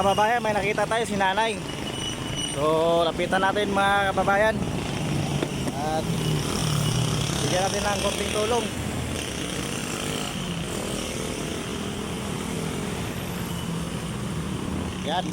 kababayan, may nakita tayo si nanay. So lapitan natin mga kababayan at bigyan natin ng konting tulong. Yan.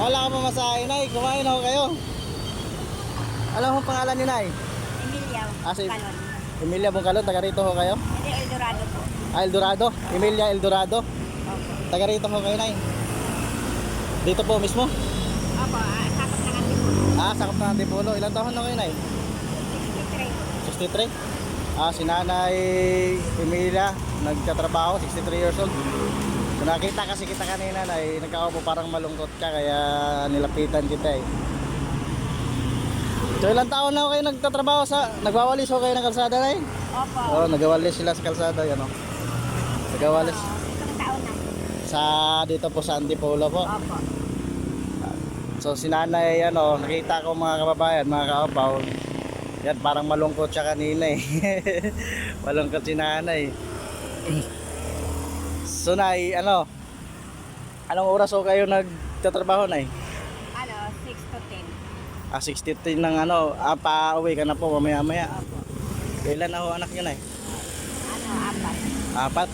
Wala ka pa masahe, Nay. Kumain ako kayo. Alam mo pangalan ni Nay? Emilia Si Calon. Emilia Bungkalon, taga rito ho kayo? Hindi, Eldorado po. Eldorado? Emilia Eldorado? Opo. Taga rito ho kayo, Nay? Dito po mismo? Opo, sakop na kami po. Sakop na Antipolo. Ilang taon na kayo, Nay? 63. 63? Si Nanay Emilia, nagtatrabaho, 63 years old. So nakita kasi kita kanina na nagkakaupo parang malungkot ka kaya nilapitan kita eh. So ilang taon na kayo nagtatrabaho nagwawalis ho kayo ng kalsada na Opo. Oo, nagwawalis sila sa kalsada yan o. Nagwawalis Isang taon na. dito po sa Antipolo po. Opo. So si Nanay nakita ko mga kababayan, mga kaupaw. Yan parang malungkot siya kanina eh. Malungkot si Nanay. So Nay, anong oras ho kayo nagtatrabaho, Nay? 6 to 10. 6:10 ng pa-uwi ka na po mamaya-maya. Opo. Kailan na ho anak niyo, Nay? 4. 4?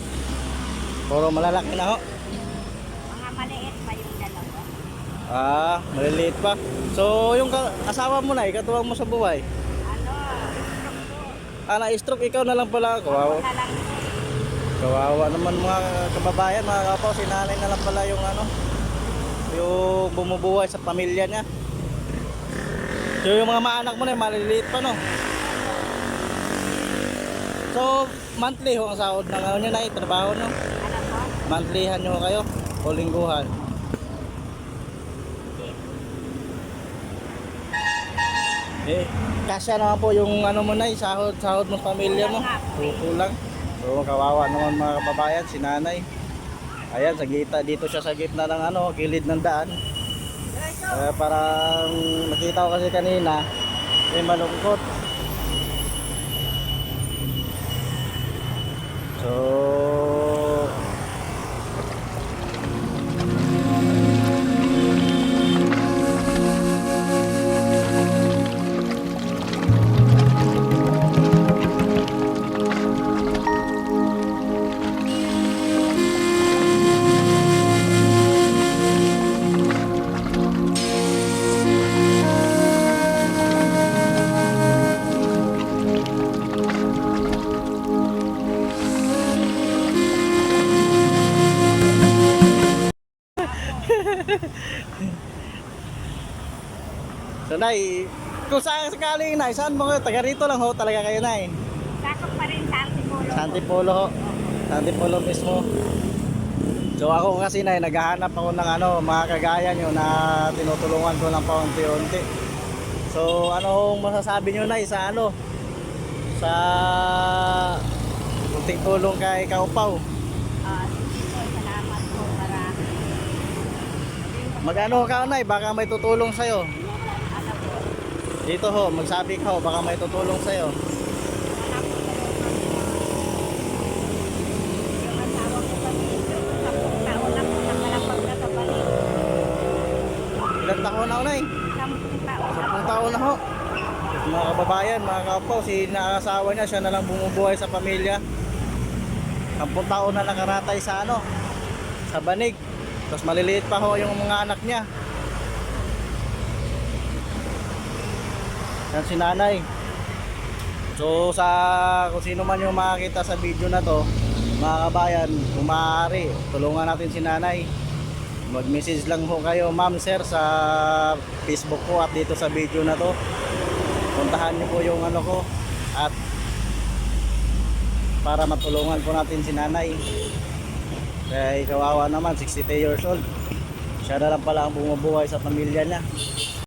Puro malalaki na ho? Mga maliit pa yung dalawa. Maliliit pa. So yung asawa mo, Nay, katuwang mo sa buhay? Stroke po. Na-stroke, ikaw na lang pala. Kawawa. Na lang po. Kawawa naman mga kababayan, mga kapaw. Si Nanay na lang pala yung yung bumubuhay sa pamilya niya. So yung mga maanak mo na maliliit pa, no? So monthly ho ang sahod ng niyo, Nay, trabaho nyo? Po? Monthlyhan nyo kayo o lingguhan? Kasya naman po yung mo, Nay, sahod mo sa pamilya mo. Kulang. So kawawa naman mga kababayan, si Nanay. Ayan, dito siya sa gitna ng gilid ng daan. Parang nakita ko kasi kanina, malungkot. So So Nay, kung saan sakaling Nay, saan mo kayo? Taga rito lang ho talaga kayo, Nay? Sakop pa rin sa Antipolo. Sa Antipolo ho. Sa Antipolo mismo. So ako kasi, Nay, naghahanap ako ng mga kagaya nyo na tinutulungan ko lang paunti-unti. So ano masasabi nyo, Nay, sa sa unting tulong kay Kaupaw? Salamat po, marami. Magano ka, Nay? Baka may tutulong sa'yo. Dito ho, magsabi ka ho, baka may tutulong sa'yo. Yung asawa ko pa dito, 10 taon na po nakalapag na kabalik. Ilang taon na ho, Nay? 10 taon. 10 taon na ho. Mga kababayan, mga kapaw, si naasawa niya, siya na lang bumubuhay sa pamilya. 10 taon na nakaratay sa sa banig. Tapos maliliit pa ho yung mga anak niya. Yan si Nanay. So kung sino man yung makakita sa video na to, mga kabayan, kung maaari, tulungan natin si Nanay. Mag-message lang ho kayo, ma'am, sir, sa Facebook ko at dito sa video na to. Puntahan niyo po yung ko at para matulungan po natin si Nanay. Kaya kawawa naman, 63 years old. Siya na lang pala ang bumubuhay sa pamilya niya.